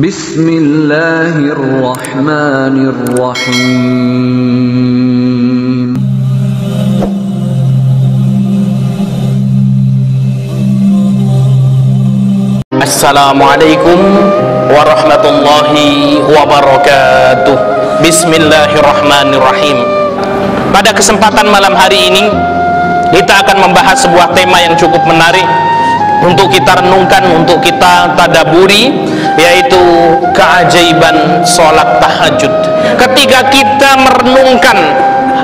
Bismillahirrahmanirrahim. Assalamualaikum warahmatullahi wabarakatuh. Bismillahirrahmanirrahim. Pada kesempatan malam hari ini kita akan membahas sebuah tema yang cukup menarik untuk kita renungkan, untuk kita tadaburi, yaitu keajaiban sholat tahajud. Ketika kita merenungkan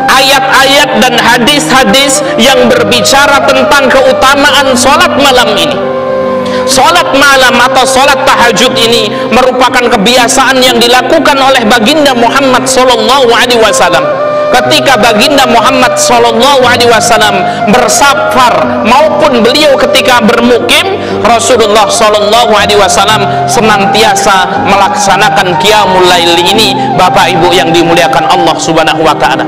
ayat-ayat dan hadis-hadis yang berbicara tentang keutamaan sholat malam ini, sholat malam atau sholat tahajud ini merupakan kebiasaan yang dilakukan oleh baginda Muhammad SAW. Ketika baginda Muhammad SAW bersafar maupun beliau ketika bermukim, Rasulullah SAW senantiasa melaksanakan qiyamul lail ini, Bapak Ibu yang dimuliakan Allah Subhanahu wa Ta'ala.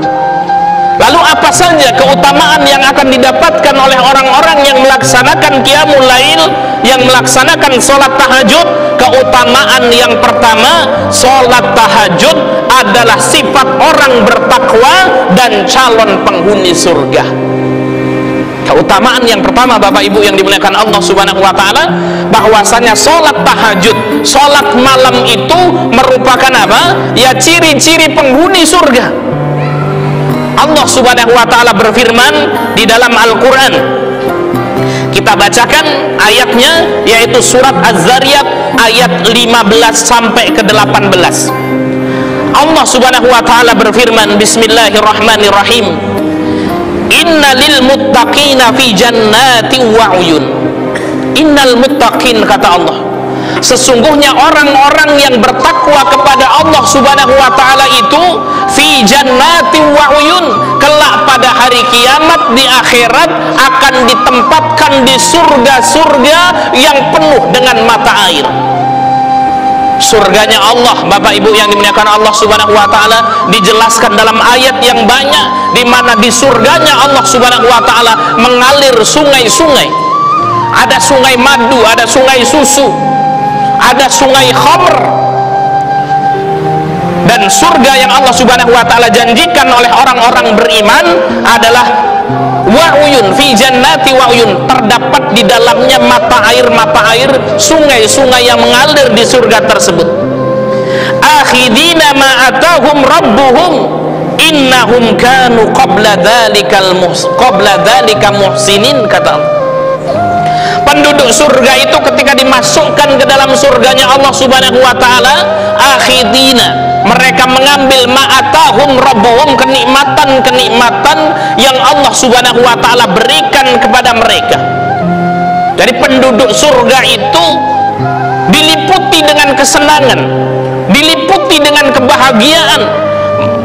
Lalu apa saja keutamaan yang akan didapatkan oleh orang-orang yang melaksanakan qiyamul lail, yang melaksanakan sholat tahajud? Keutamaan yang pertama, sholat tahajud adalah sifat orang bertakwa dan calon penghuni surga. Keutamaan yang pertama, Bapak Ibu yang dimuliakan Allah Subhanahu wa Ta'ala, bahwasanya sholat tahajud, sholat malam itu merupakan apa? Ya, ciri-ciri penghuni surga. Allah Subhanahu wa Ta'ala berfirman di dalam Al-Quran. Kita bacakan ayatnya, yaitu surat Az-Zariyat ayat 15 sampai ke 18. Allah Subhanahu wa Ta'ala berfirman, Bismillahirrahmanirrahim. Inna lil muttaqina fi jannati wa uyun. Innal muttaqin, kata Allah, sesungguhnya orang-orang yang bertakwa kepada Allah Subhanahu wa Ta'ala itu fi jannati wa uyun, kelak pada hari kiamat di akhirat akan ditempatkan di surga-surga yang penuh dengan mata air. Surganya Allah, Bapak Ibu yang dimuliakan Allah Subhanahu wa Ta'ala, dijelaskan dalam ayat yang banyak, di mana di surganya Allah Subhanahu wa Ta'ala mengalir sungai-sungai. Ada sungai madu, ada sungai susu, ada sungai khamr. Dan surga yang Allah Subhanahu wa Ta'ala janjikan oleh orang-orang beriman adalah wa'uyun, fi jannati wa'uyun, terdapat di dalamnya mata air, sungai-sungai yang mengalir di surga tersebut. Akhidina ma atahum rabbuhum innahum kanu qabla dzalika muhsinin, kata Allah. Penduduk surga itu ketika dimasukkan ke dalam surganya Allah Subhanahu wa Ta'ala, akhidina, mereka mengambil ma'atahum rabbuhum, kenikmatan-kenikmatan yang Allah Subhanahu wa Ta'ala berikan kepada mereka. Jadi penduduk surga itu diliputi dengan kesenangan, diliputi dengan kebahagiaan,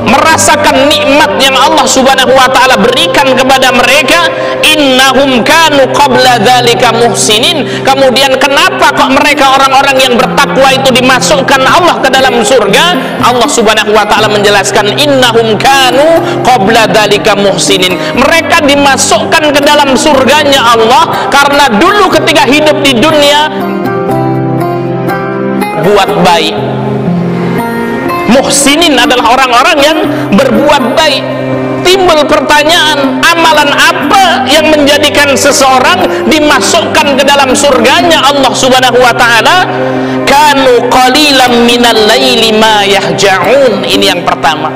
merasakan nikmat yang Allah Subhanahu wa Ta'ala berikan kepada mereka. Innahum kanu qabla dzalika muhsinin. Kemudian kenapa kok mereka orang-orang yang bertakwa itu dimasukkan Allah ke dalam surga? Allah Subhanahu wa Ta'ala menjelaskan, innahum kanu qabla dzalika muhsinin. Mereka dimasukkan ke dalam surganya Allah karena dulu ketika hidup di dunia buat baik. Muhsinin adalah orang-orang yang berbuat baik. Timbul pertanyaan, amalan apa yang menjadikan seseorang dimasukkan ke dalam surganya Allah Subhanahu wa Ta'ala? Kanu qalilan minal laili ma yahja'un. Ini yang pertama.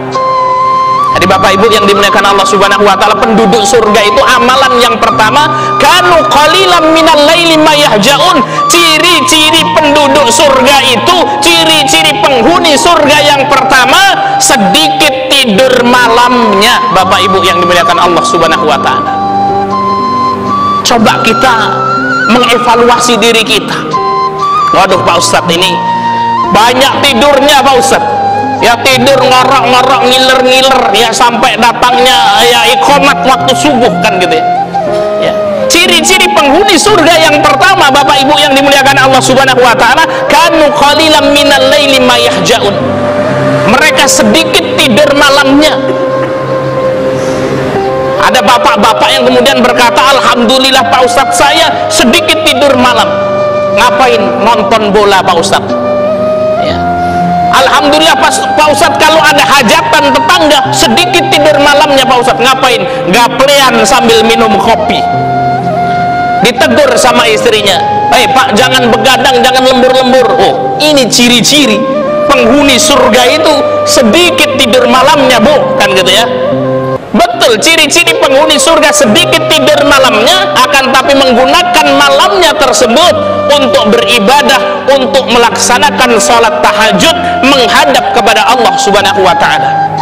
Jadi Bapak Ibu yang dimuliakan Allah Subhanahu wa Ta'ala, penduduk surga itu amalan yang pertama, kanu qalilan minal laili ma yahja'un. Ciri-ciri penduduk surga itu, ciri-ciri penghuni surga yang pertama, sedikit tidur malamnya. Bapak Ibu yang dimuliakan Allah Subhanahu wa Ta'ala, coba kita mengevaluasi diri kita. Waduh Pak Ustadz, ini banyak tidurnya Pak Ustadz. Ya, tidur ngorok-ngorok, ngiler-ngiler, ya sampai datangnya ya iqamat waktu subuh kan gitu ya. Ya. Ciri-ciri penghuni surga yang pertama, Bapak Ibu yang dimuliakan Allah Subhanahu wa Ta'ala, kanu qalilan minal laili ma yahja'un. Mereka sedikit tidur malamnya. Ada bapak-bapak yang kemudian berkata, alhamdulillah Pak Ustadz, saya sedikit tidur malam. Ngapain? Nonton bola Pak Ustadz. Alhamdulillah Pak Ustadz, kalau ada hajatan tetangga sedikit tidur malamnya Pak Ustadz, ngapain? Gaplean sambil minum kopi. Ditegur sama istrinya, Pak, jangan begadang, jangan lembur-lembur. Oh, ini ciri-ciri penghuni surga itu sedikit tidur malamnya, Bu, kan gitu ya. Betul, ciri-ciri penghuni surga sedikit tidur malamnya, akan tapi menggunakan malamnya tersebut untuk beribadah, untuk melaksanakan sholat tahajud, menghadap kepada Allah Subhanahu wa ta'ala.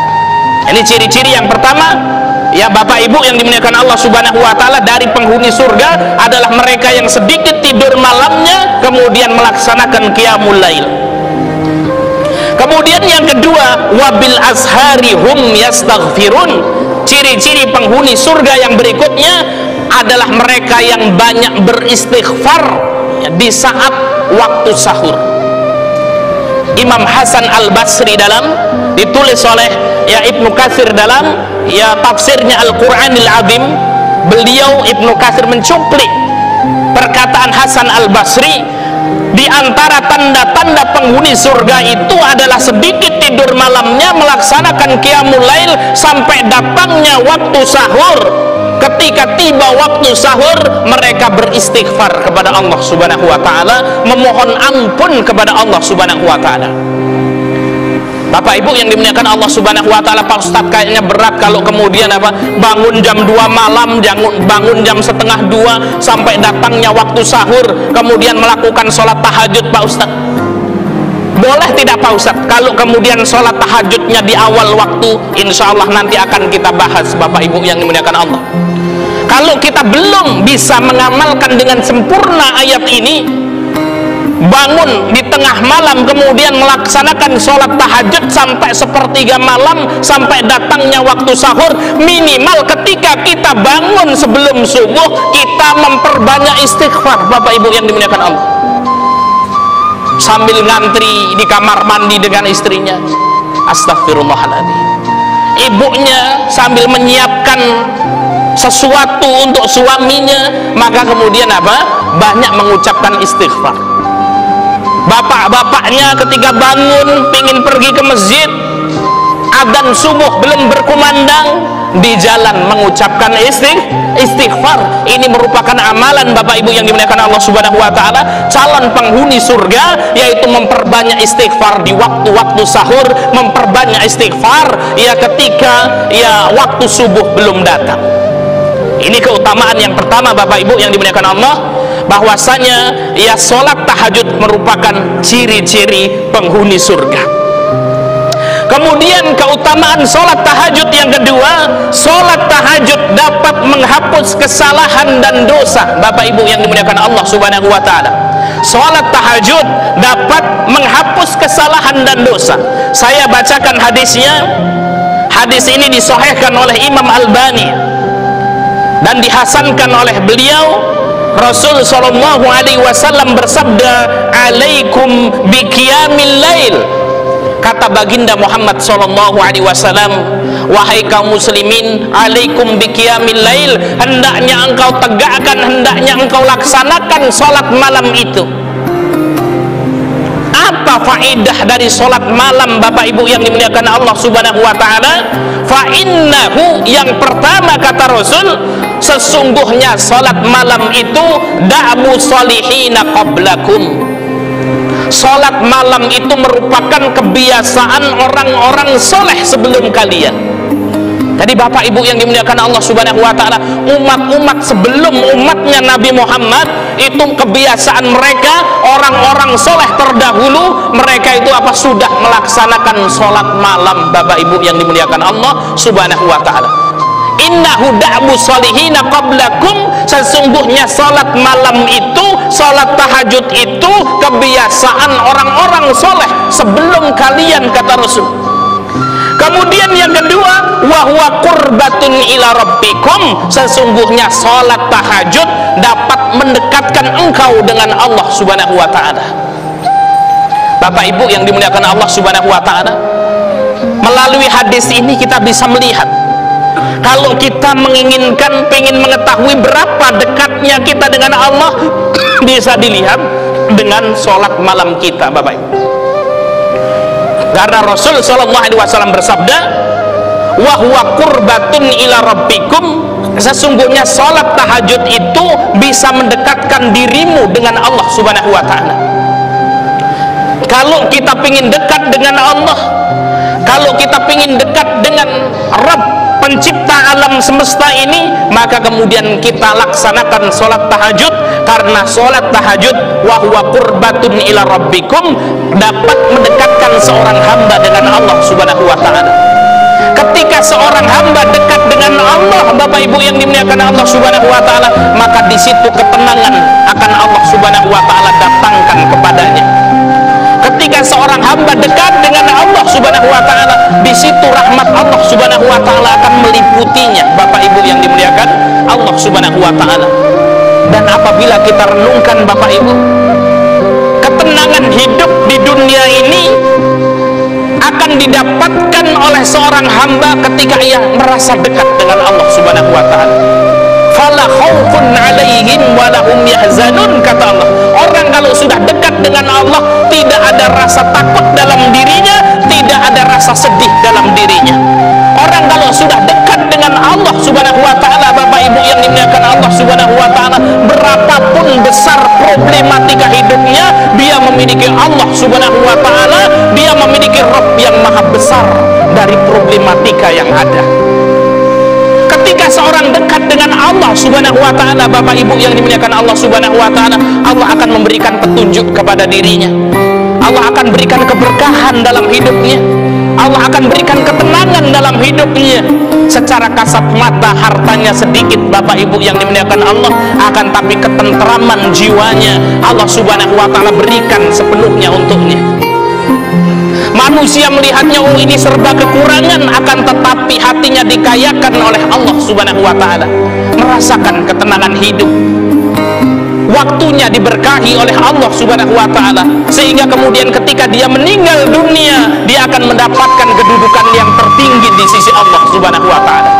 Ini ciri-ciri yang pertama, ya Bapak Ibu yang dimuliakan Allah Subhanahu wa ta'ala, dari penghuni surga adalah mereka yang sedikit tidur malamnya kemudian melaksanakan qiyamul lail. Kemudian yang kedua, wabil ashari hum yastaghfirun. Ciri-ciri penghuni surga yang berikutnya adalah mereka yang banyak beristighfar di saat waktu sahur. Imam Hasan Al-Basri dalam ditulis oleh ya Ibnu Katsir dalam ya tafsirnya Al-Qur'anil Azim, beliau Ibnu Katsir mencuplik perkataan Hasan Al-Basri, di antara tanda-tanda penghuni surga itu adalah sedikit tidur malamnya, melaksanakan qiyamul lail sampai datangnya waktu sahur. Ketika tiba waktu sahur, mereka beristighfar kepada Allah Subhanahu wa ta'ala, memohon ampun kepada Allah Subhanahu wa ta'ala. Bapak Ibu yang dimuliakan Allah Subhanahu wa ta'ala, Pak Ustadz kayaknya berat kalau kemudian bangun jam 2 malam, bangun jam setengah 2 sampai datangnya waktu sahur kemudian melakukan sholat tahajud, Pak Ustadz. Boleh tidak Pak Ustadz kalau kemudian sholat tahajudnya di awal waktu? Insya Allah nanti akan kita bahas, Bapak Ibu yang dimuliakan Allah. Kalau kita belum bisa mengamalkan dengan sempurna ayat ini, bangun di tengah malam kemudian melaksanakan sholat tahajud sampai sepertiga malam sampai datangnya waktu sahur, minimal ketika kita bangun sebelum subuh kita memperbanyak istighfar, Bapak Ibu yang dimuliakan Allah. Sambil ngantri di kamar mandi dengan istrinya, astagfirullahaladzim, ibunya sambil menyiapkan sesuatu untuk suaminya, maka kemudian banyak mengucapkan istighfar. Bapak-bapaknya ketika bangun pingin pergi ke masjid, adzan subuh belum berkumandang, di jalan mengucapkan istighfar. Ini merupakan amalan Bapak Ibu yang dimuliakan Allah Subhanahu wa ta'ala, calon penghuni surga, yaitu memperbanyak istighfar di waktu-waktu sahur, memperbanyak istighfar ya ketika ya waktu subuh belum datang. Ini keutamaan yang pertama Bapak Ibu yang dimuliakan Allah, bahwasanya ya sholat tahajud merupakan ciri-ciri penghuni surga. Kemudian keutamaan sholat tahajud yang kedua, sholat tahajud dapat menghapus kesalahan dan dosa. Bapak Ibu yang dimuliakan Allah Subhanahu wa ta'ala, sholat tahajud dapat menghapus kesalahan dan dosa. Saya bacakan hadisnya. Hadis ini disahihkan oleh Imam Albani dan dihasankan oleh beliau. Rasul sallallahu alaihi wasallam bersabda, "Alaikum biqiyamil lail." Kata baginda Muhammad sallallahu alaihi wasallam, "Wahai kaum muslimin, alaikum biqiyamil lail." Hendaknya engkau tegakkan, hendaknya engkau laksanakan salat malam itu. Apa faedah dari salat malam Bapak Ibu yang dimuliakan Allah Subhanahu wa ta'ala? Fa innahu, yang pertama kata Rasul, sesungguhnya salat malam itu da'bu salihina qablakum. Salat malam itu merupakan kebiasaan orang-orang soleh sebelum kalian. Jadi Bapak Ibu yang dimuliakan Allah Subhanahu wa ta'ala, umat-umat sebelum umatnya Nabi Muhammad itu kebiasaan mereka, orang-orang soleh terdahulu, mereka itu sudah melaksanakan sholat malam Bapak Ibu yang dimuliakan Allah Subhanahu wa ta'ala. Innahu da'bu salihina qablakum, sesungguhnya sholat malam itu, sholat tahajud itu kebiasaan orang-orang soleh sebelum kalian, kata Rasul. Kemudian yang kedua, wahwa qurbatun ila rabbikum, sesungguhnya sholat tahajud dapat mendekatkan engkau dengan Allah Subhanahu wa ta'ala. Bapak Ibu yang dimuliakan Allah Subhanahu wa ta'ala, melalui hadis ini kita bisa melihat, kalau kita menginginkan, ingin mengetahui berapa dekatnya kita dengan Allah, bisa dilihat dengan sholat malam kita, Bapak Ibu. Karena Rasul sallallahu alaihi wasallam bersabda, wa huwa qurbatun ila rabbikum, sesungguhnya salat tahajud itu bisa mendekatkan dirimu dengan Allah Subhanahu wa taala. Kalau kita ingin dekat dengan Allah, kalau kita ingin dekat dengan Rabb pencipta alam semesta ini, maka kemudian kita laksanakan sholat tahajud. Karena sholat tahajud wa huwa qurbatun ila rabbikum, dapat mendekatkan seorang hamba dengan Allah Subhanahu wa taala. Ketika seorang hamba dekat dengan Allah, Bapak Ibu yang dimuliakan Allah Subhanahu wa taala, maka di situ ketenangan akan Allah Subhanahu wa taala datangkan kepadanya. Ketika seorang hamba dekat dengan Allah Subhanahu wa taala, di situ rahmat Allah Subhanahu wa taala akan meliputinya, Bapak Ibu yang dimuliakan Allah Subhanahu wa taala. Dan apabila kita renungkan Bapak Ibu, ketenangan hidup di dunia ini akan didapatkan oleh seorang hamba ketika ia merasa dekat dengan Allah Subhanahu wa taala. Fala khaufun 'alaihim wa lahum yahzanun, kata Allah. Orang kalau sudah dekat dengan Allah, tidak ada rasa takut dalam dirinya, tidak ada rasa sedih dalam dirinya. Orang kalau sudah dekat dengan Allah Subhanahu wa taala, Bapak Ibu yang dimuliakan Allah Subhanahu wa taala, berapapun besar problematika hidupnya, dia memiliki Allah Subhanahu wa taala, dia memiliki Rabb yang maha besar dari problematika yang ada. Ketika seorang dekat dengan Allah Subhanahu wa taala, Bapak Ibu yang dimuliakan Allah Subhanahu wa taala, Allah akan memberikan petunjuk kepada dirinya. Allah akan berikan keberkahan dalam hidupnya. Allah akan berikan ketenangan dalam hidupnya. Secara kasat mata hartanya sedikit, Bapak Ibu yang dimuliakan Allah, akan tapi ketentraman jiwanya Allah Subhanahu wa taala berikan sepenuhnya untuknya. Manusia melihatnya, oh ini serba kekurangan, akan tetapi hatinya dikayakan oleh Allah Subhanahu wa taala, merasakan ketenangan hidup. Waktunya diberkahi oleh Allah Subhanahu wa taala, sehingga kemudian ketika dia meninggal dunia, dia akan mendapatkan kedudukan yang tertinggi di sisi Allah Subhanahu wa taala.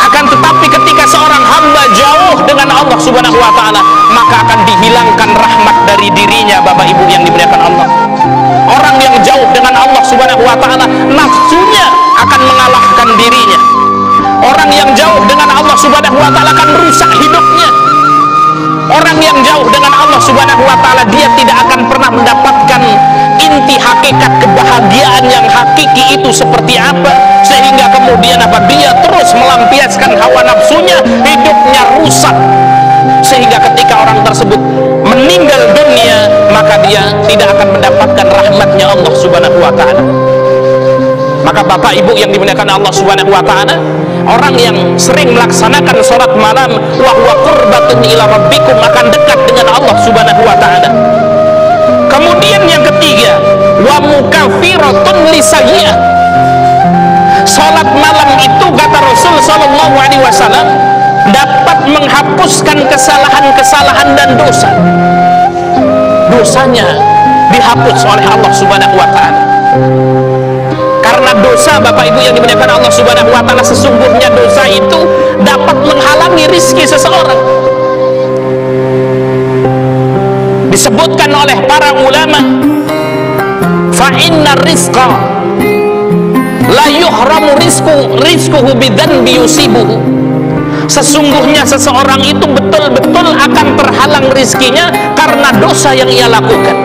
Akan tetapi ketika seorang hamba jauh dengan Allah Subhanahu wa taala, maka akan dihilangkan rahmat dari dirinya, Bapak Ibu yang dimuliakan Allah. Orang yang jauh dengan Allah Subhanahu wa taala, nafsunya akan mengalahkan dirinya. Orang yang jauh dengan Allah Subhanahu wa taala akan rusak hidupnya. Orang yang jauh dengan Allah Subhanahu wa taala, dia tidak akan pernah mendapatkan inti hakikat kebahagiaan yang hakiki itu seperti apa, sehingga kemudian dia terus melampiaskan hawa nafsunya, hidupnya rusak, sehingga ketika orang tersebut meninggal dunia, maka dia tidak akan mendapatkan rahmatnya Allah Subhanahu wa taala. Maka Bapak Ibu yang dimuliakan Allah Subhanahu wa taala, orang yang sering melaksanakan sholat malam, wa huwa qurbatun ila rabbikum, akan dekat dengan Allah Subhanahu wa taala. Kemudian yang ketiga, wa mukaffiratun lisayyi'ah. Sholat malam itu, kata Rasul sallallahu alaihi wasallam, dapat menghapuskan kesalahan-kesalahan dan dosa. Dosanya dihapus oleh Allah Subhanahu wa taala. Karena dosa, Bapak Ibu yang dimuliakan Allah Subhanahu wa taala, sesungguhnya dosa itu dapat menghalangi rizki seseorang. Disebutkan oleh para ulama, fa inna rizqa la yuhramu rizquhu bidzanbi yusibuhu. Sesungguhnya seseorang itu betul-betul akan terhalang rizkinya karena dosa yang ia lakukan.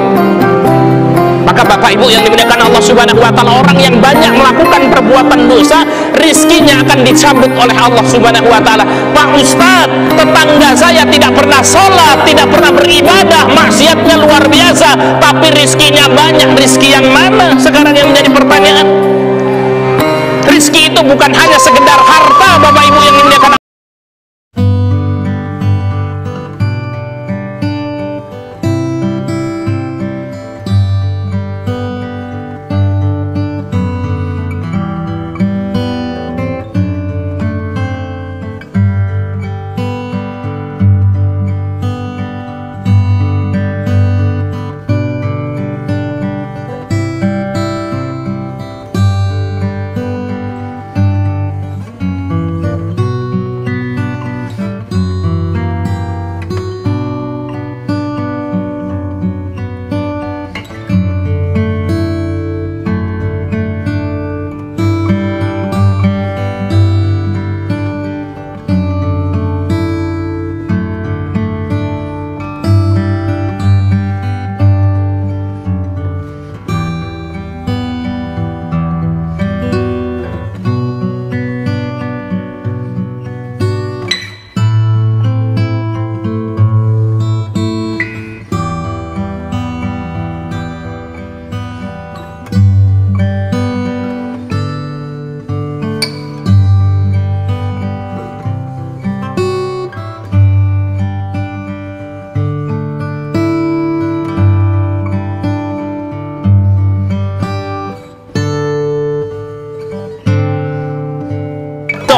Maka Bapak Ibu yang dimuliakan Allah Subhanahu wa taala, orang yang banyak melakukan perbuatan dosa, rizkinya akan dicabut oleh Allah Subhanahu wa taala. Pak Ustadz, tetangga saya tidak pernah sholat, tidak pernah beribadah, maksiatnya luar biasa, tapi rizkinya banyak. Rizki yang mana sekarang yang menjadi pertanyaan? Rizki itu bukan hanya sekedar harta, Bapak Ibu yang dimuliakan Allah.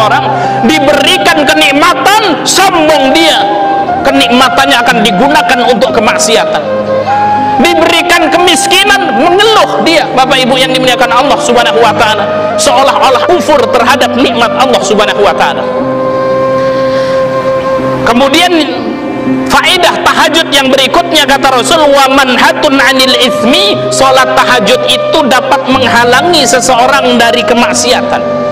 seseorang, diberikan kenikmatan, sombong dia, kenikmatannya akan digunakan untuk kemaksiatan. Diberikan kemiskinan, mengeluh dia, Bapak Ibu yang dimuliakan Allah Subhanahu wa taala, seolah-olah kufur terhadap nikmat Allah Subhanahu wa taala. Kemudian faedah tahajud yang berikutnya, kata Rasul, wa manhatun 'anil itsmi, salat tahajud itu dapat menghalangi seseorang dari kemaksiatan.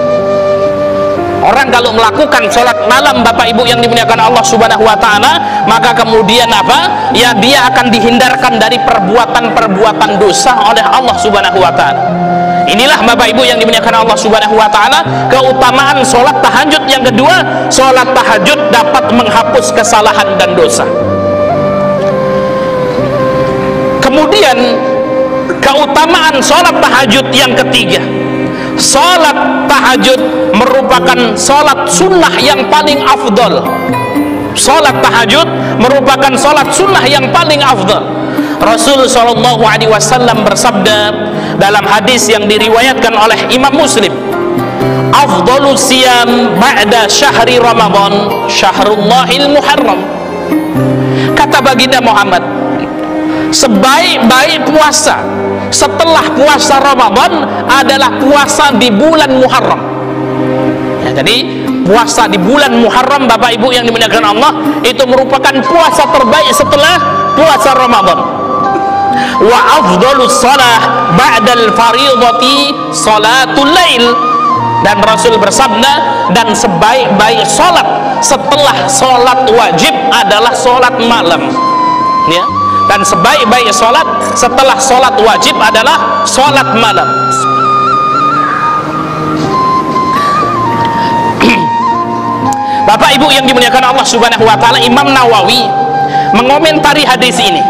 Orang kalau melakukan sholat malam, Bapak Ibu yang dimuliakan Allah Subhanahu wa taala, maka kemudian apa? Ya, dia akan dihindarkan dari perbuatan-perbuatan dosa oleh Allah Subhanahu wa taala. Inilah Bapak Ibu yang dimuliakan Allah Subhanahu wa taala, keutamaan sholat tahajud yang kedua. Sholat tahajud dapat menghapus kesalahan dan dosa. Kemudian keutamaan sholat tahajud yang ketiga, sholat tahajud merupakan sholat sunnah yang paling afdol. Sholat tahajud merupakan sholat sunnah yang paling afdol. Rasul Shallallahu Alaihi Wasallam bersabda dalam hadis yang diriwayatkan oleh Imam Muslim, afdalu siyam ba'da syahri Ramadan syahrullahil muharram. Kata baginda Muhammad, sebaik-baik puasa setelah puasa Ramadan adalah puasa di bulan Muharram. Ya, jadi puasa di bulan Muharram, Bapak Ibu yang dimuliakan Allah, itu merupakan puasa terbaik setelah puasa Ramadan. Wa afdhalus shalah ba'dal fardhati salatul lail. Dan Rasul bersabda, dan sebaik-baik salat setelah salat wajib adalah salat malam. Ya. Dan sebaik-baik sholat setelah sholat wajib adalah sholat malam. Bapak Ibu yang dimuliakan Allah Subhanahu wa taala, Imam Nawawi mengomentari hadis ini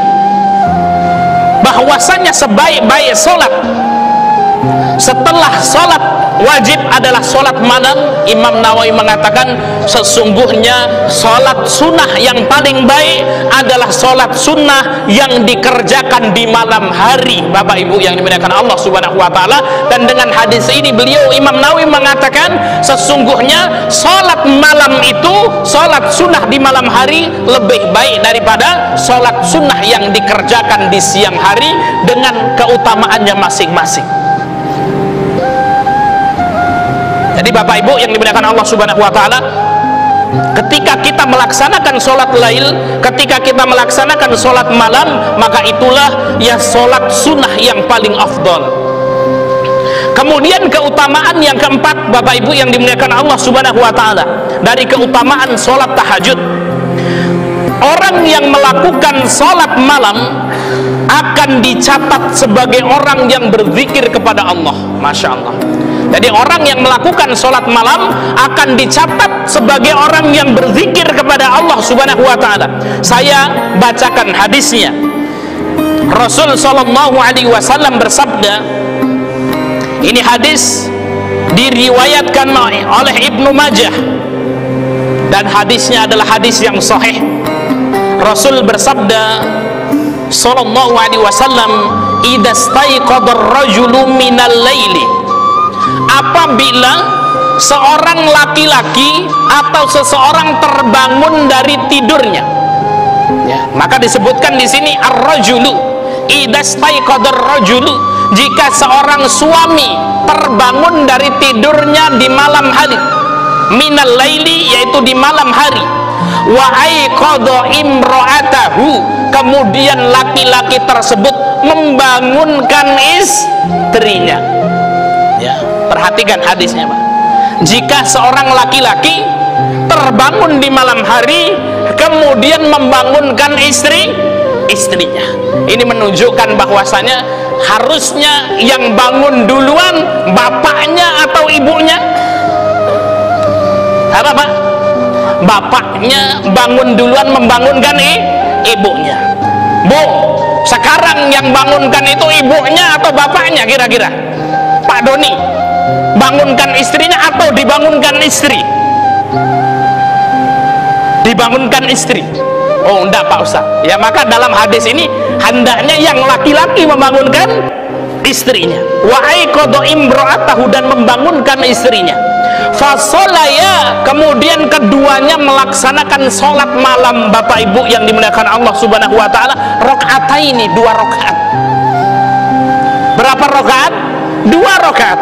bahwasanya sebaik-baik sholat setelah sholat wajib adalah sholat malam. Imam Nawawi mengatakan sesungguhnya sholat sunnah yang paling baik adalah sholat sunnah yang dikerjakan di malam hari, Bapak Ibu yang dimuliakan Allah Subhanahu wa taala. Dan dengan hadis ini beliau, Imam Nawawi, mengatakan sesungguhnya sholat malam itu, sholat sunnah di malam hari lebih baik daripada sholat sunnah yang dikerjakan di siang hari dengan keutamaannya masing-masing. Jadi Bapak Ibu yang dimuliakan Allah Subhanahu wa taala, ketika kita melaksanakan sholat lail, ketika kita melaksanakan sholat malam, maka itulah ya sholat sunnah yang paling afdol. Kemudian keutamaan yang keempat, Bapak Ibu yang dimuliakan Allah Subhanahu wa taala, dari keutamaan sholat tahajud, orang yang melakukan sholat malam akan dicatat sebagai orang yang berzikir kepada Allah. Masya Allah. Jadi orang yang melakukan sholat malam akan dicatat sebagai orang yang berzikir kepada Allah Subhanahu wa taala. Saya bacakan hadisnya. Rasul Shallallahu Alaihi Wasallam bersabda, ini hadis diriwayatkan oleh Ibnu Majah dan hadisnya adalah hadis yang sahih. Rasul bersabda Shallallahu Alaihi Wasallam, idza staiqadar rajulu minal laili, apabila seorang laki-laki atau seseorang terbangun dari tidurnya, ya, maka disebutkan di sini ar-rajulu, idza staiqadar rajulu, jika seorang suami terbangun dari tidurnya di malam hari, minal laili, yaitu di malam hari, wa aiqadha imra'atahu, kemudian laki-laki tersebut membangunkan istrinya. Ya, perhatikan hadisnya, Pak. Jika seorang laki-laki terbangun di malam hari kemudian membangunkan istrinya, ini menunjukkan bahwasanya harusnya yang bangun duluan bapaknya atau ibunya. Apa, Pak? Bapaknya bangun duluan membangunkan ibunya. Bu, sekarang yang bangunkan itu ibunya atau bapaknya kira-kira? Pak Doni, bangunkan istrinya atau dibangunkan istri? Dibangunkan istri. Oh enggak Pak Ustaz. Ya maka dalam hadis ini hendaknya yang laki-laki membangunkan istrinya, wa aiqadha imra'atahu, dan membangunkan istrinya. Fasolaya, kemudian keduanya melaksanakan sholat malam, Bapak Ibu yang dimuliakan Allah Subhanahu wa taala, rakaataini, 2 rakaat. Berapa rakaat? 2 rakaat.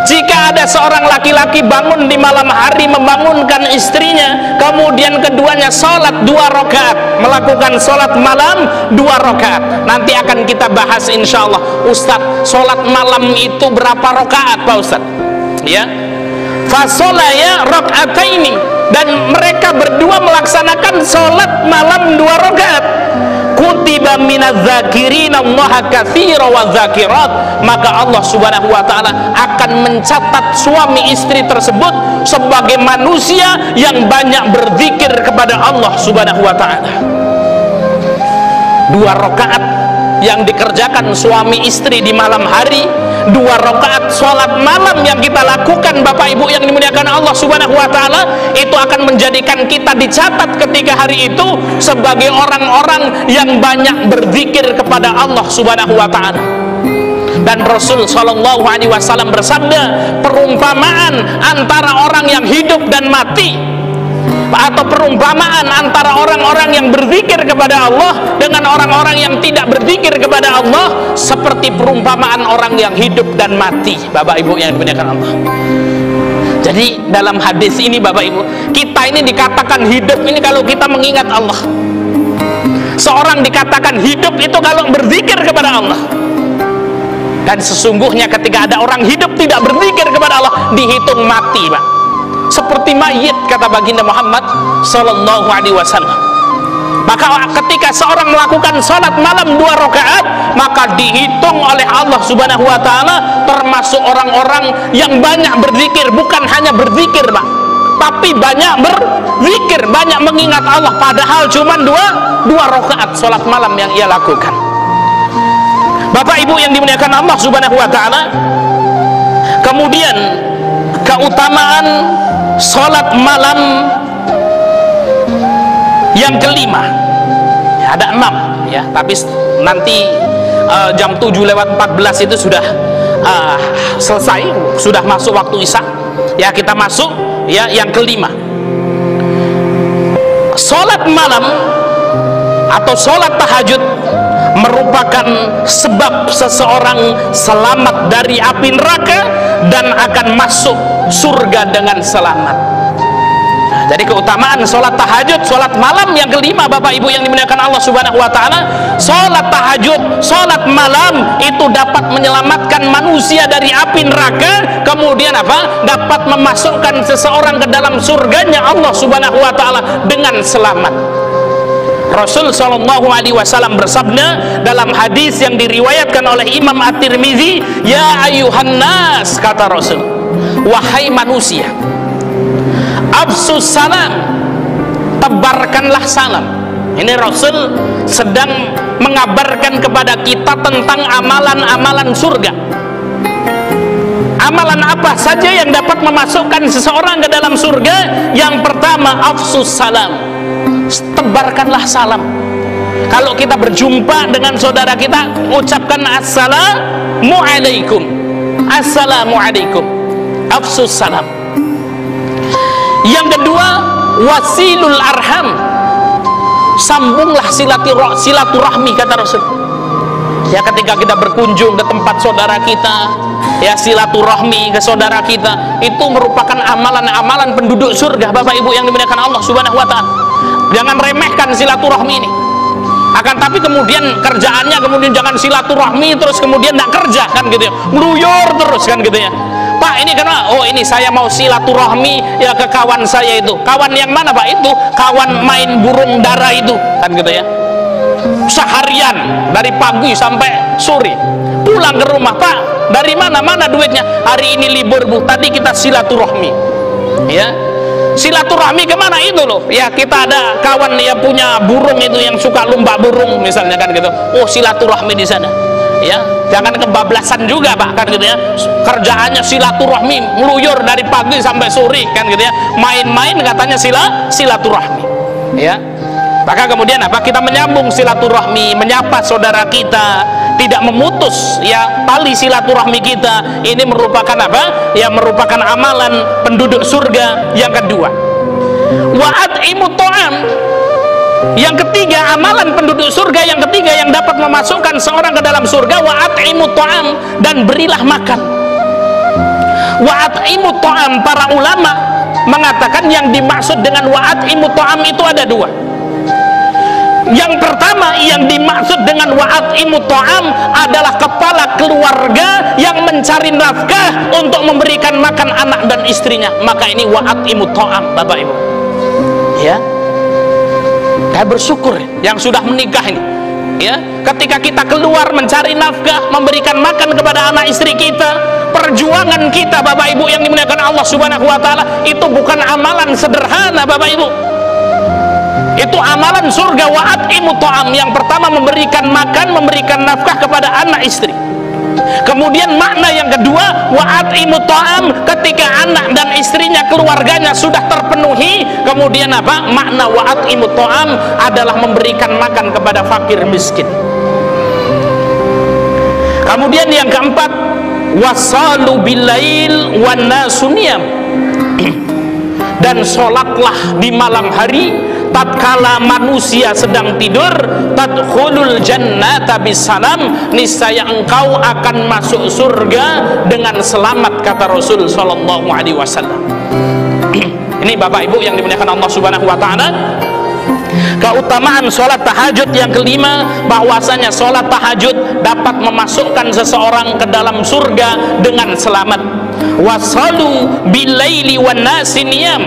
Jika ada seorang laki-laki bangun di malam hari membangunkan istrinya, kemudian keduanya sholat 2 rakaat, melakukan sholat malam 2 rakaat. Nanti akan kita bahas insya Allah. Ustadz, sholat malam itu berapa rakaat Pak Ustadz? Ya, fasolaya rakaataini, dan mereka berdua melaksanakan sholat malam 2 rakaat. Kutiba minadz-dzakirina Allaha katsira wa dzakirat, maka Allah Subhanahu wa taala akan mencatat suami istri tersebut sebagai manusia yang banyak berzikir kepada Allah Subhanahu wa taala. 2 rakaat yang dikerjakan suami istri di malam hari, 2 rakaat sholat malam yang kita lakukan Bapak Ibu yang dimuliakan Allah Subhanahu wa taala, itu akan menjadikan kita dicatat ketika hari itu sebagai orang-orang yang banyak berzikir kepada Allah Subhanahu wa taala. Dan Rasul Shallallahu alaihi wasallam bersabda, perumpamaan antara orang yang hidup dan mati, atau perumpamaan antara orang-orang yang berzikir kepada Allah dengan orang-orang yang tidak berzikir kepada Allah, seperti perumpamaan orang yang hidup dan mati, Bapak Ibu yang dimuliakan Allah. Jadi dalam hadis ini Bapak Ibu, kita ini dikatakan hidup ini kalau kita mengingat Allah. Seorang dikatakan hidup itu kalau berzikir kepada Allah. Dan sesungguhnya ketika ada orang hidup tidak berzikir kepada Allah, dihitung mati, Pak, seperti mayit, kata baginda Muhammad Sallallahu Alaihi Wasallam. Maka ketika seorang melakukan sholat malam 2 rakaat, maka dihitung oleh Allah Subhanahu wa taala termasuk orang-orang yang banyak berzikir. Bukan hanya berzikir, Pak, tapi banyak berzikir, banyak mengingat Allah, padahal cuma 2 rakaat sholat malam yang ia lakukan. Bapak Ibu yang dimuliakan Allah Subhanahu wa taala, kemudian keutamaan sholat malam yang kelima, ya, ada 6 ya, tapi nanti jam 7:14 itu sudah selesai, sudah masuk waktu isya ya, kita masuk ya yang kelima. Sholat malam atau sholat tahajud merupakan sebab seseorang selamat dari api neraka dan akan masuk surga dengan selamat. Nah, jadi keutamaan sholat tahajud, sholat malam yang kelima, Bapak Ibu yang dimuliakan Allah Subhanahu wa taala, sholat tahajud, sholat malam itu dapat menyelamatkan manusia dari api neraka, kemudian apa? Dapat memasukkan seseorang ke dalam surganya Allah Subhanahu wa taala dengan selamat. Rasul Shallallahu alaihi wasallam bersabda dalam hadis yang diriwayatkan oleh Imam At-Tirmizi, ya ayuhan nas, kata Rasul, wahai manusia, afsus salam, tebarkanlah salam. Ini Rasul sedang mengabarkan kepada kita tentang amalan-amalan surga. Amalan apa saja yang dapat memasukkan seseorang ke dalam surga? Yang pertama, afsus salam, tebarkanlah salam. Kalau kita berjumpa dengan saudara kita, ucapkan assalamu alaikum, assalamu alaikum, afsus salam. Yang kedua, wasilul arham, sambunglah silaturahmi, kata Rasul. Ya, ketika kita berkunjung ke tempat saudara kita, ya, silaturahmi ke saudara kita, itu merupakan amalan-amalan penduduk surga, Bapak Ibu yang dimuliakan Allah Subhanahu wa taala. Jangan remehkan silaturahmi ini. Akan tapi kemudian kerjaannya kemudian jangan silaturahmi terus kemudian tidak kerja, kan gitu ya, meluyur terus, kan gitu ya. Pak, ini karena ini saya mau silaturahmi ya ke kawan saya itu. Kawan yang mana, Pak? Itu kawan main burung dara itu, kan gitu ya. Seharian dari pagi sampai sore, pulang ke rumah, Pak, dari mana duitnya? Hari ini libur, Bu, tadi kita silaturahmi. Ya, silaturahmi kemana itu loh? Ya, kita ada kawan yang punya burung itu yang suka lomba burung misalnya, kan gitu. Oh, silaturahmi di sana. Ya, jangan kebablasan juga, Pak, kan gitu ya. Kerjaannya silaturahmi, meluyur dari pagi sampai sore, kan gitu ya. Main-main katanya silaturahmi. Ya. Maka kemudian apa? Kita menyambung silaturahmi, menyapa saudara kita tidak memutus ya tali silaturahmi kita. Ini merupakan apa? Ya merupakan amalan penduduk surga yang kedua. Wa at'imut ta'am. Yang ketiga, amalan penduduk surga yang ketiga yang dapat memasukkan seorang ke dalam surga, wa at'imut ta'am, dan berilah makan. Wa at'imut ta'am, para ulama mengatakan yang dimaksud dengan wa at'imut ta'am itu ada dua. Yang pertama yang dimaksud dengan wa at'imut ta'am adalah kepala keluarga yang mencari nafkah untuk memberikan makan anak dan istrinya. Maka ini wa at'imut ta'am, Bapak Ibu. Ya. Kita bersyukur yang sudah menikah ini. Ya, ketika kita keluar mencari nafkah, memberikan makan kepada anak istri kita, perjuangan kita Bapak Ibu yang dimuliakan Allah Subhanahu wa taala, itu bukan amalan sederhana Bapak Ibu. Itu amalan surga, wa at'imut ta'am. Yang pertama memberikan makan, memberikan nafkah kepada anak istri. Kemudian makna yang kedua, wa at'imut ta'am, ketika anak dan istrinya, keluarganya sudah terpenuhi, kemudian apa? Makna wa at'imut ta'am adalah memberikan makan kepada fakir miskin. Kemudian yang keempat, wasalu bilail wan nasu niyam. Dan sholatlah di malam hari tatkala manusia sedang tidur, tadkhulul jannata bisalam, niscaya engkau akan masuk surga dengan selamat, kata Rasul sallallahu alaihi wasallam. Ini Bapak Ibu yang dimuliakan Allah Subhanahu wa taala, keutamaan sholat tahajud yang kelima, bahwasanya sholat tahajud dapat memasukkan seseorang ke dalam surga dengan selamat. Wasalu bilaili wan nasi niyam,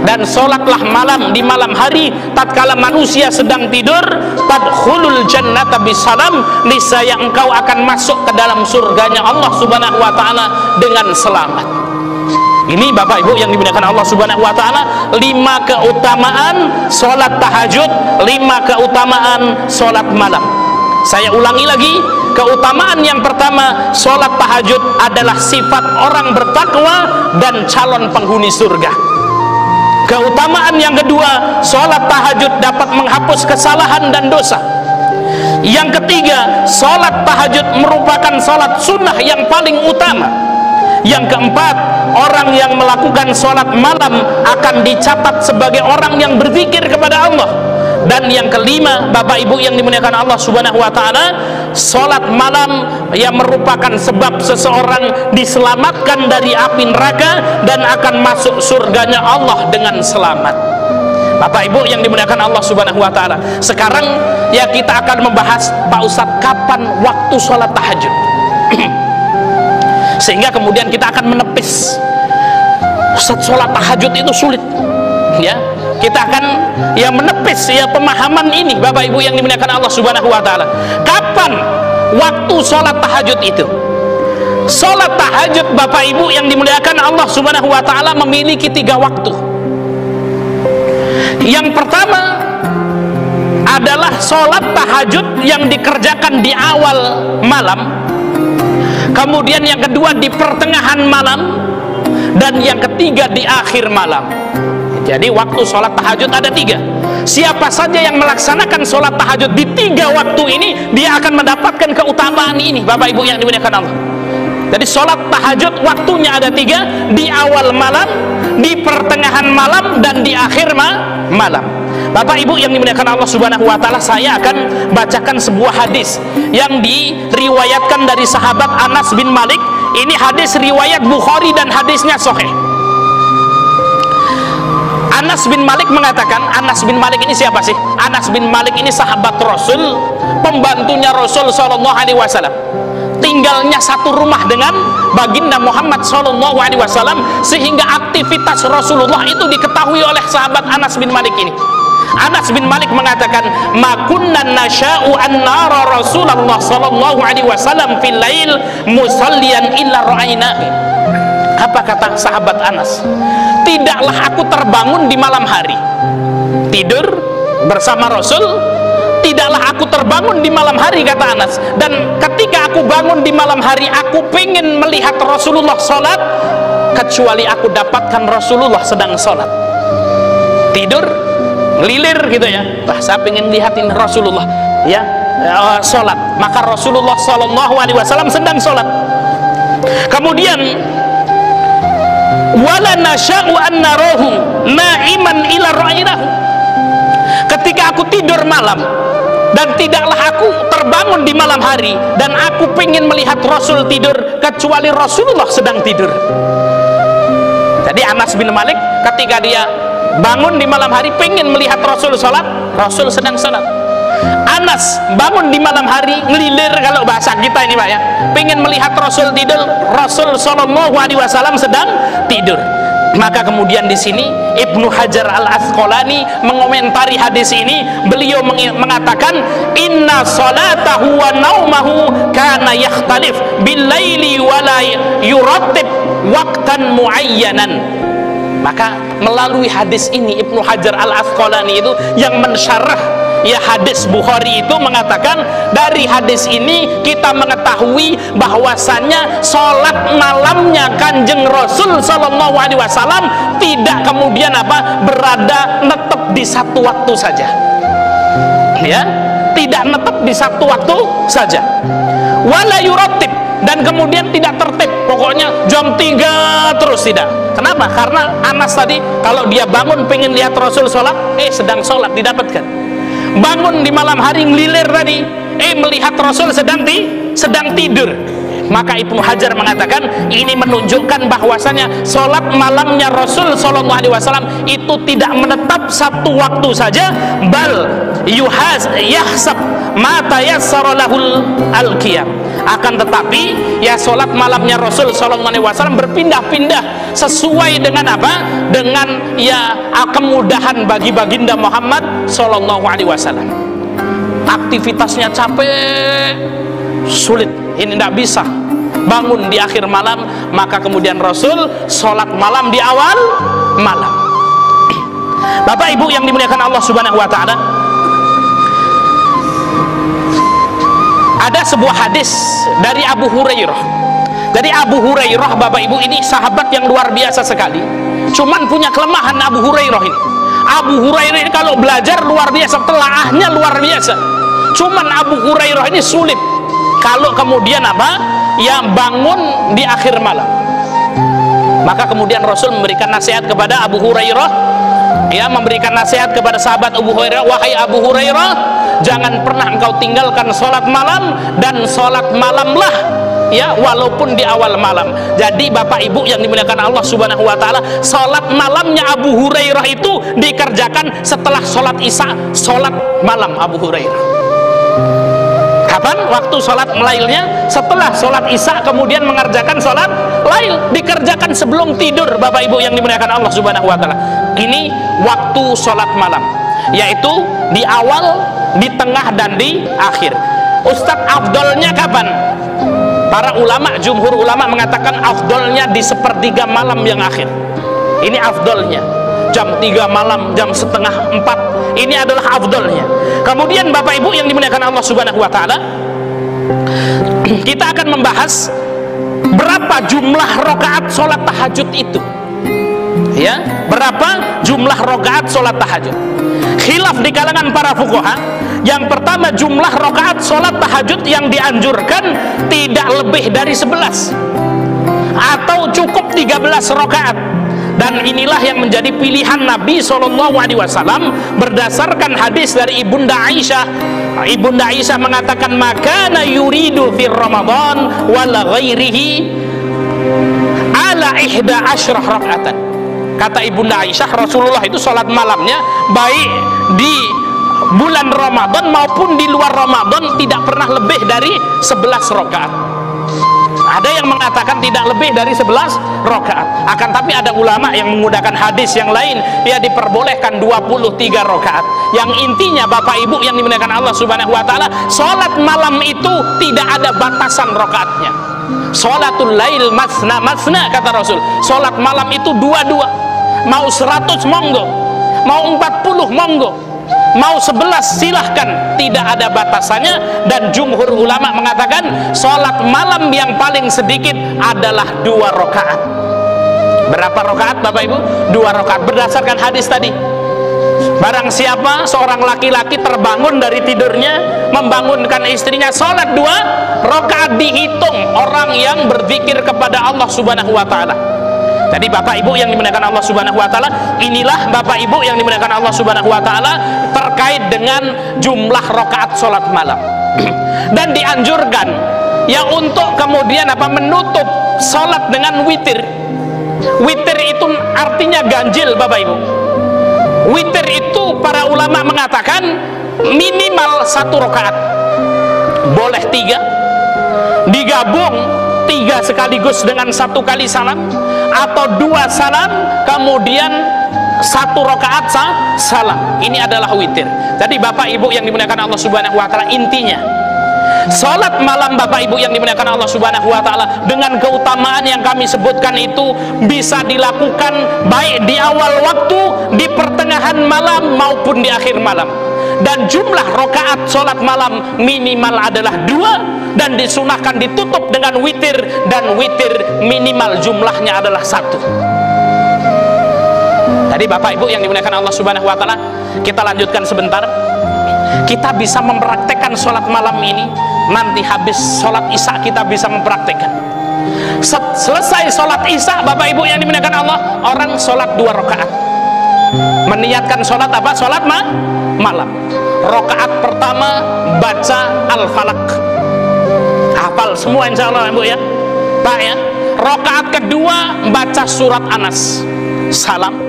dan sholatlah malam di malam hari tatkala manusia sedang tidur, tadkhulul jannata bisalam, niscaya engkau akan masuk ke dalam surganya Allah Subhanahu wa taala dengan selamat. Ini Bapak Ibu yang dimuliakan Allah Subhanahu wa taala, 5 keutamaan sholat tahajud, 5 keutamaan sholat malam. Saya ulangi lagi, keutamaan yang pertama, sholat tahajud adalah sifat orang bertakwa dan calon penghuni surga. Keutamaan yang kedua, sholat tahajud dapat menghapus kesalahan dan dosa. Yang ketiga, sholat tahajud merupakan sholat sunnah yang paling utama. Yang keempat, orang yang melakukan sholat malam akan dicatat sebagai orang yang berzikir kepada Allah. Dan yang kelima, Bapak Ibu yang dimuliakan Allah Subhanahu wa taala, sholat malam yang merupakan sebab seseorang diselamatkan dari api neraka dan akan masuk surganya Allah dengan selamat. Bapak Ibu yang dimuliakan Allah Subhanahu wa taala, sekarang ya kita akan membahas, Pak Ustadz, kapan waktu sholat tahajud? Sehingga kemudian kita akan menepis, Ustadz, sholat tahajud itu sulit. Ya, kita akan ya menepis ya pemahaman ini Bapak Ibu yang dimuliakan Allah Subhanahu wa taala. Kapan waktu sholat tahajud itu? Sholat tahajud Bapak Ibu yang dimuliakan Allah Subhanahu wa taala memiliki 3 waktu. Yang pertama adalah sholat tahajud yang dikerjakan di awal malam. Kemudian yang kedua di pertengahan malam, dan yang ketiga di akhir malam. Jadi waktu sholat tahajud ada 3. Siapa saja yang melaksanakan sholat tahajud di 3 waktu ini, dia akan mendapatkan keutamaan ini Bapak Ibu yang dimuliakan Allah. Jadi sholat tahajud waktunya ada 3, di awal malam, di pertengahan malam, dan di akhir malam. Bapak Ibu yang dimuliakan Allah Subhanahu wa taala, saya akan bacakan sebuah hadis yang diriwayatkan dari sahabat Anas bin Malik. Ini hadis riwayat Bukhari dan hadisnya sahih. Anas bin Malik mengatakan, Anas bin Malik ini siapa sih? Anas bin Malik ini sahabat Rasul, pembantunya Rasul sallallahu alaihi wasallam. Tinggalnya satu rumah dengan baginda Muhammad sallallahu alaihi wasallam, sehingga aktivitas Rasulullah itu diketahui oleh sahabat Anas bin Malik ini. Anas bin Malik mengatakan, "Ma kunna nasya'u an nara Rasulullah sallallahu alaihi wasallam fil lail musalliyan illa ra'ainahu." Apa kata sahabat Anas? Tidaklah aku terbangun di malam hari tidur bersama Rasul, tidaklah aku terbangun di malam hari, kata Anas, dan ketika aku bangun di malam hari aku pengen melihat Rasulullah sholat, kecuali aku dapatkan Rasulullah sedang sholat. Tidur ngelilir gitu ya, wah saya pengen lihatin Rasulullah ya, sholat, maka Rasulullah SAW sedang sholat. Kemudian wala nasya'u an narahu na'iman ila ra'inahu, ketika aku tidur malam dan tidaklah aku terbangun di malam hari dan aku pengen melihat Rasul tidur kecuali Rasulullah sedang tidur. Jadi Anas bin Malik ketika dia bangun di malam hari pengen melihat Rasul sholat, Rasul sedang sholat. Anas bangun di malam hari ngelilir, kalau bahasa kita ini Pak ya, pengen melihat Rasul tidur, Rasul SAW sedang tidur. Maka kemudian di sini Ibnu Hajar Al-Asqalani mengomentari hadis ini, beliau mengatakan inna salatahu wa naumahu kana yakhtalif bil-laili wa la yurattib waqtan muayyanan. Maka melalui hadis ini Ibnu Hajar Al-Asqalani itu yang mensyarah ya hadis Bukhari itu mengatakan, dari hadis ini kita mengetahui bahwasannya sholat malamnya Kanjeng Rasul Sallallahu Alaihi Wasallam tidak kemudian berada netep di satu waktu saja, ya, tidak netep di satu waktu saja. Wala yuratib, dan kemudian tidak tertib, pokoknya jam 3 terus, tidak. Kenapa? Karena Anas tadi kalau dia bangun pengen lihat Rasul sholat, sedang sholat didapatkan. Bangun di malam hari ngelilir tadi, melihat Rasul sedang tidur. Maka Ibnu Hajar mengatakan ini menunjukkan bahwasanya sholat malamnya Rasul Sallallahu Alaihi Wasallam itu tidak menetap satu waktu saja, bal yahsab ma tayassara lahul al-qiyam. Akan tetapi ya sholat malamnya Rasul Sallallahu Alaihi Wasallam berpindah-pindah sesuai dengan dengan ya kemudahan bagi baginda Muhammad Sallallahu Alaihi Wasallam. Aktivitasnya capek, sulit, ini tidak bisa bangun di akhir malam, maka kemudian Rasul sholat malam di awal malam. Bapak Ibu yang dimuliakan Allah Subhanahu wa Ta'ala, ada sebuah hadis dari Abu Hurairah. Jadi Abu Hurairah Bapak Ibu ini sahabat yang luar biasa sekali, cuman punya kelemahan Abu Hurairah ini. Abu Hurairah ini kalau belajar luar biasa, telaahnya luar biasa, cuman Abu Hurairah ini sulit kalau kemudian yang bangun di akhir malam. Maka kemudian Rasul memberikan nasihat kepada Abu Hurairah, ya, memberikan nasihat kepada sahabat Abu Hurairah, wahai Abu Hurairah, jangan pernah engkau tinggalkan sholat malam, dan sholat malamlah ya walaupun di awal malam. Jadi Bapak Ibu yang dimuliakan Allah Subhanahu wa Ta'ala, sholat malamnya Abu Hurairah itu dikerjakan setelah sholat Isya, sholat malam Abu Hurairah. Kapan? Waktu sholat lailnya, setelah sholat Isya kemudian mengerjakan sholat lail, dikerjakan sebelum tidur Bapak Ibu yang dimuliakan Allah Subhanahu wa Ta'ala. Ini waktu sholat malam, yaitu di awal, di tengah, dan di akhir. Ustadz, afdolnya kapan? Para ulama, jumhur ulama mengatakan afdolnya di sepertiga malam yang akhir. Ini afdolnya, jam 3 malam, jam setengah 4, ini adalah afdolnya. Kemudian Bapak Ibu yang dimuliakan Allah Subhanahu wa Ta'ala, kita akan membahas berapa jumlah rakaat sholat tahajud itu, ya, berapa jumlah rakaat sholat tahajud. Khilaf di kalangan para fuqaha. Yang pertama, jumlah rakaat sholat tahajud yang dianjurkan tidak lebih dari 11 atau cukup 13 rakaat. Dan inilah yang menjadi pilihan Nabi SAW berdasarkan hadis dari Ibunda Aisyah. Ibunda Aisyah mengatakan, makana yuridu fir Ramadan wala ghairihi ala 11 rakaatan. Kata Ibunda Aisyah, Rasulullah itu sholat malamnya baik di bulan Ramadan maupun di luar Ramadan tidak pernah lebih dari 11 rakaat. Ada yang mengatakan tidak lebih dari 11 rakaat. Akan tapi ada ulama yang menggunakan hadis yang lain, ya diperbolehkan 23 rakaat. Yang intinya Bapak Ibu yang dimuliakan Allah Subhanahu wa Ta'ala, sholat malam itu tidak ada batasan rakaatnya. Sholatul lail masna masna, kata Rasul. Sholat malam itu 22. Mau 100 monggo, mau 40 monggo, mau 11 silahkan, tidak ada batasannya. Dan jumhur ulama mengatakan sholat malam yang paling sedikit adalah 2 rakaat. Berapa rakaat Bapak Ibu? 2 rakaat berdasarkan hadis tadi. Barang siapa seorang laki-laki terbangun dari tidurnya, membangunkan istrinya sholat 2 rakaat, dihitung orang yang berzikir kepada Allah Subhanahu wa Ta'ala. Jadi Bapak Ibu yang dimuliakan Allah Subhanahu wa Ta'ala, inilah Bapak Ibu yang dimuliakan Allah Subhanahu wa Ta'ala terkait dengan jumlah rakaat sholat malam. Dan dianjurkan ya untuk kemudian menutup sholat dengan witir. Witir itu artinya ganjil Bapak Ibu. Witir itu para ulama mengatakan minimal 1 rakaat, boleh 3, digabung 3 sekaligus dengan 1 kali salam, atau 2 salam kemudian 1 rakaat salam. Ini adalah witir. Jadi Bapak Ibu yang dimuliakan Allah Subhanahu wa Ta'ala, intinya salat malam Bapak Ibu yang dimuliakan Allah Subhanahu wa Ta'ala dengan keutamaan yang kami sebutkan itu bisa dilakukan baik di awal waktu, di pertengahan malam maupun di akhir malam. Dan jumlah rakaat salat malam minimal adalah 2, dan disunahkan ditutup dengan witir, dan witir minimal jumlahnya adalah 1. Jadi Bapak Ibu yang dimuliakan Allah Subhanahu wa Ta'ala, kita lanjutkan sebentar. Kita bisa mempraktekkan sholat malam ini. Nanti habis sholat isya kita bisa mempraktekkan. Selesai sholat isya Bapak Ibu yang dimuliakan Allah, orang sholat 2 rakaat, meniatkan sholat apa? Sholat malam. Rakaat pertama baca Al-Falaq, hafal semua insya Allah Ibu ya, Pak ya. Rakaat kedua baca surat Anas, salam.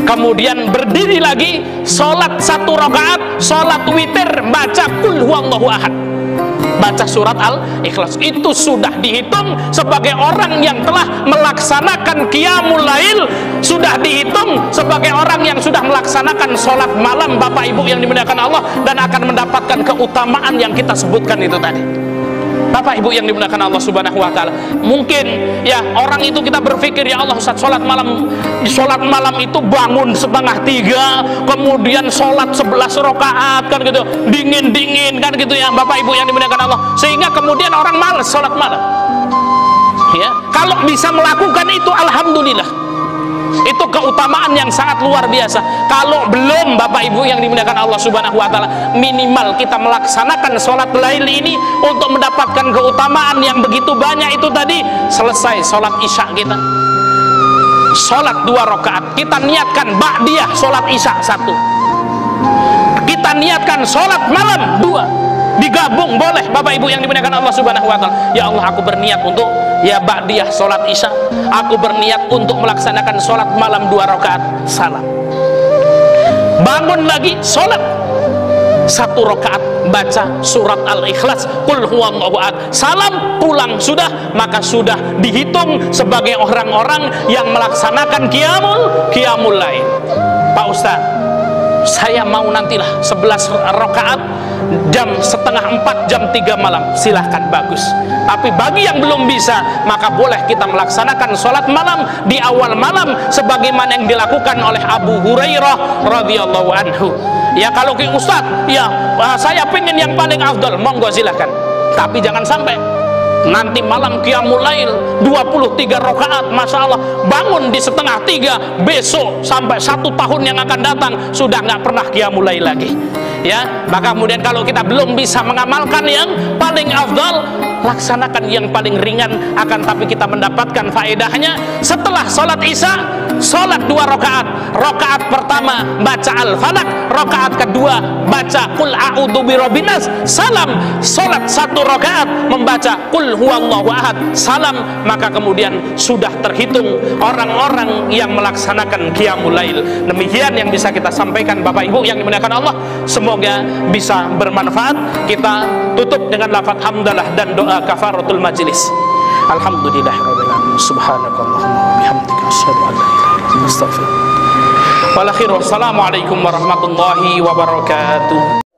Kemudian berdiri lagi, sholat 1 rakaat, sholat witir, baca Qul huwallahu ahad, baca surat Al-Ikhlas. Itu sudah dihitung sebagai orang yang telah melaksanakan qiyamul lail, sudah dihitung sebagai orang yang sudah melaksanakan sholat malam Bapak Ibu yang dimuliakan Allah, dan akan mendapatkan keutamaan yang kita sebutkan itu tadi. Bapak Ibu yang dimuliakan Allah Subhanahu wa Ta'ala, mungkin ya orang itu kita berpikir, ya Allah Ustaz, sholat malam itu bangun 2:30, kemudian sholat 11 rakaat kan gitu, dingin kan gitu ya Bapak Ibu yang dimuliakan Allah, sehingga kemudian orang malas sholat malam ya. Kalau bisa melakukan itu alhamdulillah, itu keutamaan yang sangat luar biasa. Kalau belum Bapak Ibu yang dimuliakan Allah Subhanahu wa Ta'ala, minimal kita melaksanakan sholat lail ini untuk mendapatkan keutamaan yang begitu banyak itu tadi. Selesai sholat isya kita, sholat 2 rakaat, kita niatkan ba'diyah sholat isya 1, kita niatkan sholat malam 2, digabung boleh Bapak Ibu yang dimuliakan Allah Subhanahu wa Ta'ala. Ya Allah, aku berniat untuk ya ba'diyah sholat isya, aku berniat untuk melaksanakan sholat malam 2 rakaat, salam. Bangun lagi sholat 1 rakaat, baca surat Al-Ikhlas, Qul huwallahu ahad, salam, pulang sudah, maka sudah dihitung sebagai orang-orang yang melaksanakan qiyamul lail. Pak Ustaz, saya mau nantilah 11 rakaat jam 3:30, jam 3 malam, silahkan, bagus. Tapi bagi yang belum bisa, maka boleh kita melaksanakan sholat malam di awal malam sebagaimana yang dilakukan oleh Abu Hurairah radhiyallahu anhu. Ya kalau ke Ustaz, ya saya pengen yang paling afdal, monggo silahkan, tapi jangan sampai nanti malam qiyamul lail 23 rakaat, Masya Allah, bangun di 2:30, besok sampai 1 tahun yang akan datang sudah nggak pernah qiyamul lail lagi ya. Maka kemudian kalau kita belum bisa mengamalkan yang paling afdal, laksanakan yang paling ringan, akan tapi kita mendapatkan faedahnya. Setelah sholat isya, sholat 2 rakaat, rakaat pertama baca Al-Falaq, rakaat kedua baca Qul a'udzu birabbin nas, salam. Sholat 1 rakaat membaca Qul huwallahu ahad, salam. Maka kemudian sudah terhitung orang-orang yang melaksanakan qiyamul lail. Demikian yang bisa kita sampaikan Bapak Ibu yang dimuliakan Allah, semoga bisa bermanfaat. Kita tutup dengan lafaz hamdalah dan doa kafaratul majlis. Alhamdulillahirabbil alamin, subhanakallahumma wa bihamdika, asyhadu an la ilaha illa anta, astaghfiruka wa atubu ilaik. Wassalamualaikum warahmatullahi wabarakatuh.